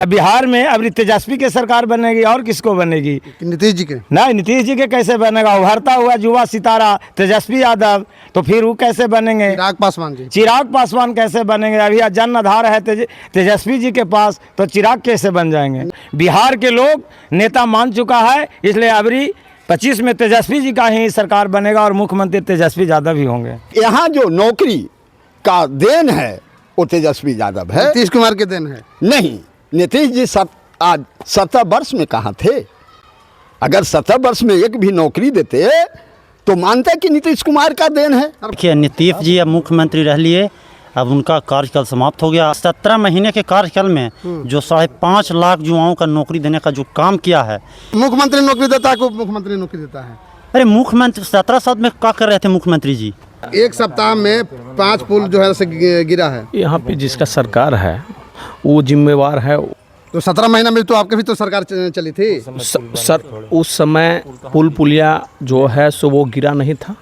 बिहार में अभी तेजस्वी की सरकार बनेगी और किसको बनेगी? नीतीश जी के। नहीं, नीतीश जी के कैसे बनेगा? उभरता हुआ युवा सितारा तेजस्वी यादव, तो फिर वो कैसे बनेंगे? चिराग पासवान जी। चिराग पासवान कैसे बनेंगे? अभी जन आधार है तेजस्वी जी के पास, तो चिराग कैसे बन जाएंगे? बिहार के लोग नेता मान चुका है, इसलिए अभी 25 में तेजस्वी जी का ही सरकार बनेगा और मुख्यमंत्री तेजस्वी यादव ही होंगे। यहाँ जो नौकरी का देन है वो तेजस्वी यादव है, नीतीश कुमार के देन है। नहीं। नीतीश जी आज 70 वर्ष में कहाँ थे? अगर 70 वर्ष में एक भी नौकरी देते तो मानते कि नीतीश कुमार का देन है। देखिए, नीतीश जी अब मुख्यमंत्री रह लिए, अब उनका कार्यकाल समाप्त हो गया। 17 महीने के कार्यकाल में जो 5.5 लाख युवाओं का नौकरी देने का जो काम किया है। मुख्यमंत्री नौकरी देता है, मुख्यमंत्री नौकरी देता है। अरे मुख्यमंत्री 17 साल में क्या कर रहे थे मुख्यमंत्री जी? एक सप्ताह में 5 पुल जो है से गिरा है। यहाँ पे जिसका सरकार है वो जिम्मेवार है। तो 17 महीना में तो आपके भी तो सरकार चली थी। सर उस समय पुल पुलिया जो है सो वो गिरा नहीं था।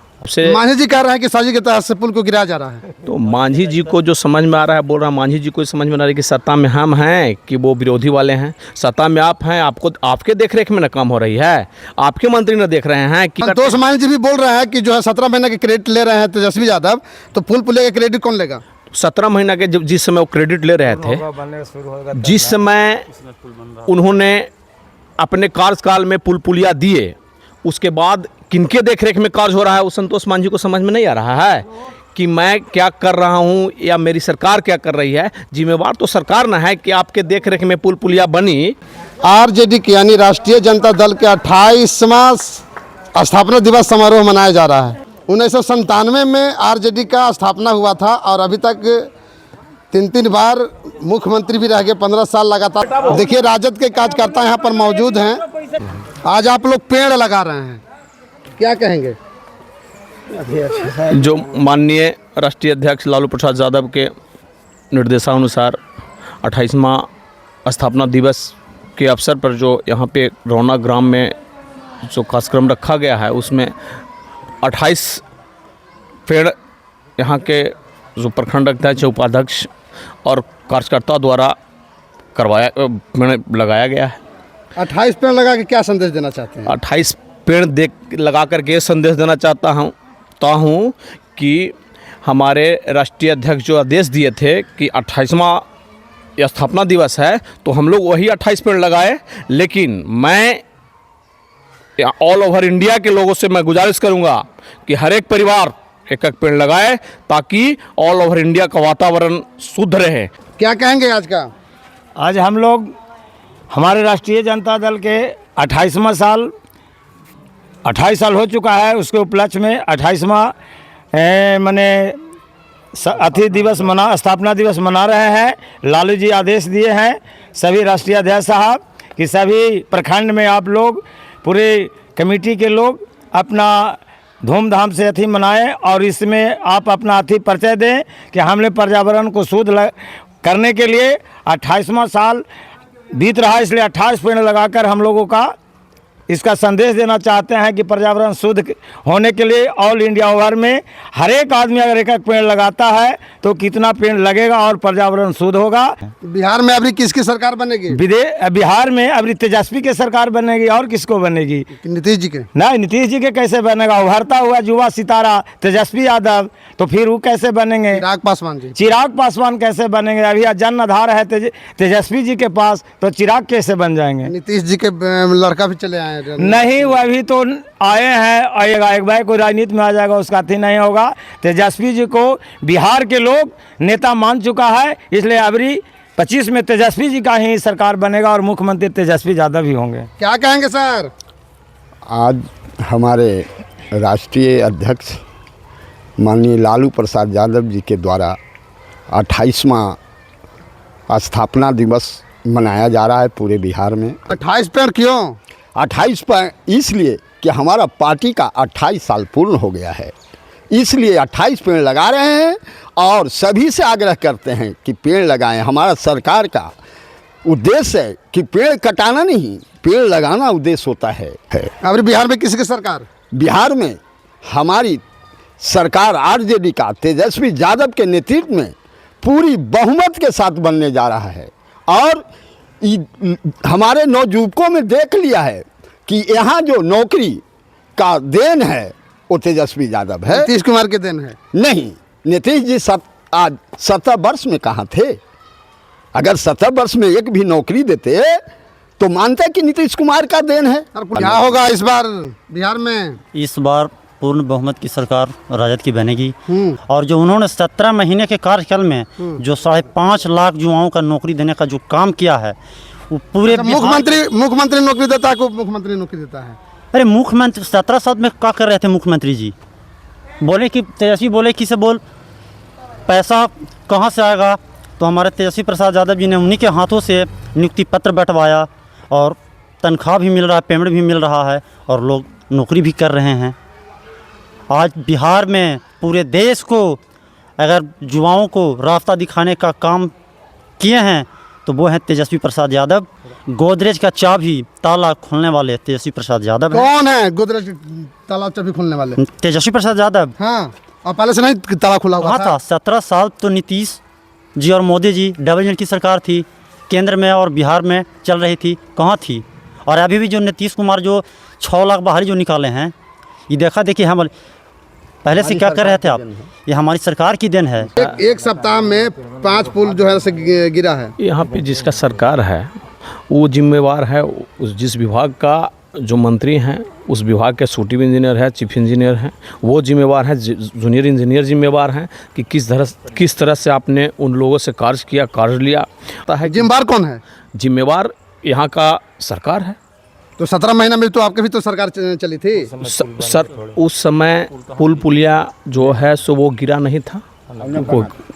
मांझी जी कह रहे हैं कि साजिश के तहत से पुल को गिराया जा रहा है। तो मांझी जी को जो समझ में आ रहा है बोल रहा है, मांझी जी को समझ में आ रहा है कि सत्ता में हम हैं कि वो विरोधी वाले हैं। सत्ता में आप हैं, आपको आपके देखरेख में न काम हो रही है, आपके मंत्री न देख रहे हैं कि दोस्त मांझी जी भी बोल रहे हैं कि जो है 17 महीने के क्रेडिट ले रहे हैं तेजस्वी यादव, तो पुल पुलिया का क्रेडिट कौन लेगा? 17 महीना के जिस समय वो क्रेडिट ले रहे थे, जिस समय उन्होंने अपने कार्यकाल में पुल पुलिया दिए, उसके बाद किनके देखरेख में कार्य हो रहा है वो संतोष मांझी को समझ में नहीं आ रहा है कि मैं क्या कर रहा हूं या मेरी सरकार क्या कर रही है। जिम्मेवार तो सरकार न है कि आपके देखरेख में पुल पुलिया बनी। आरजेडी यानी राष्ट्रीय जनता दल के 28वां स्थापना दिवस समारोह मनाया जा रहा है। 1997 में आरजेडी का स्थापना हुआ था और अभी तक 3 बार मुख्यमंत्री भी रह गए, 15 साल लगातार। देखिए, राजद के कार्यकर्ता यहाँ पर मौजूद हैं। आज आप लोग पेड़ लगा रहे हैं, क्या कहेंगे? जो माननीय राष्ट्रीय अध्यक्ष लालू प्रसाद यादव के निर्देशानुसार 28वां स्थापना दिवस के अवसर पर जो यहाँ पे रौनक ग्राम में जो कार्यक्रम रखा गया है, उसमें 28 पेड़ यहाँ के जो प्रखंड अध्यक्ष उपाध्यक्ष और कार्यकर्ता द्वारा लगाया गया है। 28 पेड़ लगा के क्या संदेश देना चाहते हैं? 28 पेड़ लगा करके संदेश देना चाहता हूँ कि हमारे राष्ट्रीय अध्यक्ष जो आदेश दिए थे कि 28वां स्थापना दिवस है तो हम लोग वही 28 पेड़ लगाए। लेकिन मैं ऑल ओवर इंडिया के लोगों से मैं गुजारिश करूँगा कि हर एक परिवार एक पेड़ लगाए ताकि ऑल ओवर इंडिया का वातावरण शुद्ध रहे। क्या कहेंगे आज का? आज हम लोग हमारे राष्ट्रीय जनता दल के 28वां साल 28 साल हो चुका है, उसके उपलक्ष्य में 28वां माने स्थापना दिवस मना रहे हैं। लालू जी आदेश दिए हैं सभी राष्ट्रीय अध्यक्ष साहब कि सभी प्रखंड में आप लोग पूरे कमेटी के लोग अपना धूमधाम से अथी मनाएं और इसमें आप अपना अथी परिचय दें कि हमने पर्यावरण को शुद्ध करने के लिए 28वां साल बीत रहा है, इसलिए 28 पेड़ लगाकर हम लोगों का इसका संदेश देना चाहते हैं कि पर्यावरण शुद्ध होने के लिए ऑल इंडिया ओवर में हर एक आदमी अगर एक पेड़ लगाता है तो कितना पेड़ लगेगा और पर्यावरण शुद्ध होगा। बिहार में अभी किसकी सरकार बनेगी? बिहार में अभी तेजस्वी की सरकार बनेगी और किसको बनेगी? नीतीश जी के। नहीं, नीतीश जी के कैसे बनेगा? उभरता हुआ युवा सितारा तेजस्वी यादव, तो फिर वो कैसे बनेंगे? चिराग पासवान जी। चिराग पासवान कैसे बनेंगे? अभी जन आधार है तेजस्वी जी के पास, तो चिराग कैसे बन जाएंगे? नीतीश जी के लड़का भी चले आए नहीं, वो अभी तो आए हैं, आएगा एक भाई कोई राजनीति में आ जाएगा, उसका अथी नहीं होगा। तेजस्वी जी को बिहार के लोग नेता मान चुका है, इसलिए अभी 25 में तेजस्वी जी का ही सरकार बनेगा और मुख्यमंत्री तेजस्वी यादव ही होंगे। क्या कहेंगे सर? आज हमारे राष्ट्रीय अध्यक्ष माननीय लालू प्रसाद यादव जी के द्वारा 28वां स्थापना दिवस मनाया जा रहा है पूरे बिहार में। 28 पेड़ क्यों? 28 पेड़ इसलिए कि हमारा पार्टी का 28 साल पूर्ण हो गया है, इसलिए 28 पेड़ लगा रहे हैं और सभी से आग्रह करते हैं कि पेड़ लगाएं। हमारा सरकार का उद्देश्य है कि पेड़ कटाना नहीं, पेड़ लगाना उद्देश्य होता है। अभी बिहार में किसकी सरकार? बिहार में हमारी सरकार आरजेडी का तेजस्वी यादव के नेतृत्व में पूरी बहुमत के साथ बनने जा रहा है और हमारे नौजुवकों में देख लिया है कि यहाँ जो नौकरी का देन है वो तेजस्वी यादव है। नीतीश कुमार के दिन है। नहीं, नीतीश जी आज 70 वर्ष में कहाँ थे? अगर 70 वर्ष में एक भी नौकरी देते तो मानते कि नीतीश कुमार का देन है। क्या होगा इस बार बिहार में? इस बार पूर्ण बहुमत की सरकार राजद की बनेगी। और जो उन्होंने 17 महीने के कार्यकाल में जो 5.5 लाख युवाओं का नौकरी देने का जो काम किया है वो पूरे मुख्यमंत्री नौकरी देता है को मुख्यमंत्री नौकरी देता है। अरे मुख्यमंत्री 17 साल में क्या कर रहे थे मुख्यमंत्री जी? बोले कि तेजस्वी बोले कि से बोल पैसा कहाँ से आएगा, तो हमारे तेजस्वी प्रसाद यादव जी ने उन्हीं के हाथों से नियुक्ति पत्र बैठवाया और तनख्वाह भी मिल रहा है, पेमेंट भी मिल रहा है और लोग नौकरी भी कर रहे हैं। आज बिहार में पूरे देश को अगर युवाओं को रास्ता दिखाने का काम किए हैं तो वो हैं तेजस्वी प्रसाद यादव। गोदरेज का चाबी ताला खोलने वाले तेजस्वी प्रसाद यादव हैं। कौन है गोदरेज ताला चाबी खोलने वाले? तेजस्वी प्रसाद यादव। हाँ, और पहले से नहीं ताला खुला हुआ था? 17 साल तो नीतीश जी और मोदी जी डबल इंजन की सरकार थी, केंद्र में और बिहार में चल रही थी, कहाँ थी? और अभी भी जो नीतीश कुमार जो 6 लाख बाहरी जो निकाले हैं, ये देखा देखिए हम पहले से क्या कर रहे थे आप? ये हमारी सरकार की देन है। एक सप्ताह में 5 पुल जो है से गिरा है। यहाँ पे जिसका सरकार है वो जिम्मेवार है, उस जिस विभाग का जो मंत्री हैं उस विभाग के सूटिव इंजीनियर है, चीफ इंजीनियर हैं, वो जिम्मेवार हैं, जूनियर इंजीनियर जिम्मेवार हैं कि किस तरह से आपने उन लोगों से कार्य लिया है। जिम्मेवार कौन है? जिम्मेवार यहाँ का सरकार है। तो 17 महीना में तो आपके भी तो सरकार चली थी। सर उस समय पुल पुलिया जो है सो वो गिरा नहीं था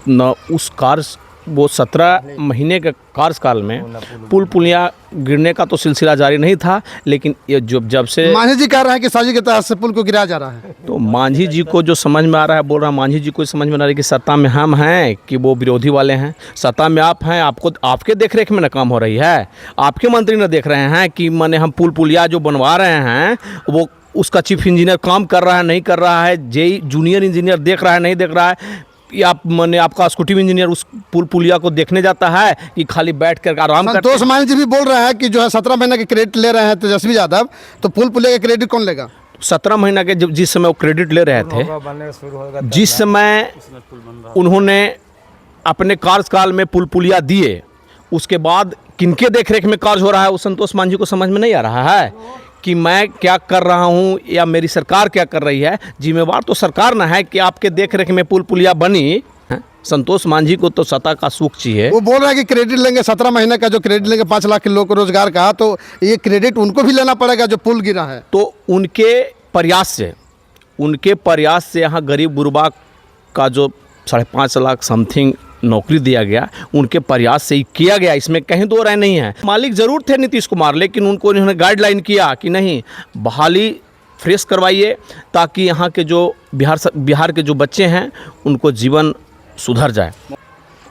न उस कार्य, वो 17 महीने के कार्यकाल में पुल पुलिया गिरने का तो सिलसिला जारी नहीं था। लेकिन ये जब से मांझी जी कह रहे हैं कि साजिश के तहत से पुल को गिराया जा रहा है, तो मांझी जी को जो समझ में आ रहा है, बोल रहा है मांझी जी को समझ में आ रहा है कि सत्ता में हम हैं कि वो विरोधी वाले हैं। सत्ता में आप हैं, आपको आपके देख रेख में ना काम हो रही है, आपके मंत्री न देख रहे हैं कि माने हम पुल पुलिया जो बनवा रहे हैं वो उसका चीफ इंजीनियर काम कर रहा है नहीं कर रहा है, जेई जूनियर इंजीनियर देख रहा है नहीं देख रहा है, या मैंने आपका स्कूटिव इंजीनियर उस पुल पुलिया को देखने जाता है कि खाली बैठ कर आराम करते हैं। संतोष मांझी जी भी बोल रहे हैं कि जो है 17 महीने के क्रेडिट ले रहे हैं तेजस्वी यादव, तो पुल पुलिया का क्रेडिट कौन लेगा? 17 महीना के जिस समय वो क्रेडिट ले रहे थे, जिस समय उन्होंने अपने कार्यकाल में पुल पुलिया दिए, उसके बाद किनके देखरेख में कार्य हो रहा है वो संतोष मांझी को समझ में नहीं आ रहा है कि मैं क्या कर रहा हूं या मेरी सरकार क्या कर रही है। जिम्मेवार तो सरकार ना है कि आपके देख रेख में पुल पुलिया बनी। संतोष मांझी को तो सत्ता का सुख चाहिए। वो बोल रहे हैं कि क्रेडिट लेंगे 17 महीने का, जो क्रेडिट लेंगे 5 लाख के लोग को रोजगार का, तो ये क्रेडिट उनको भी लेना पड़ेगा जो पुल गिरा है। तो उनके प्रयास से यहाँ गरीब गुरबा का जो 5.5 लाख समथिंग नौकरी दिया गया, उनके प्रयास से ही किया गया, इसमें कहीं दो राय नहीं है। मालिक जरूर थे नीतीश कुमार, लेकिन उनको उन्होंने गाइडलाइन किया कि नहीं, बहाली फ्रेश करवाइए ताकि यहाँ के जो बिहार के जो बच्चे हैं उनको जीवन सुधर जाए।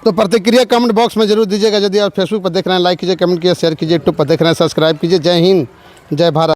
तो प्रतिक्रिया कमेंट बॉक्स में जरूर दीजिएगा। यदि आप फेसबुक पर देख रहे हैं लाइक कीजिए, कमेंट कीजिए, शेयर कीजिए, यूट्यूब पर देख रहे हैं सब्सक्राइब कीजिए। जय हिंद, जय भारत।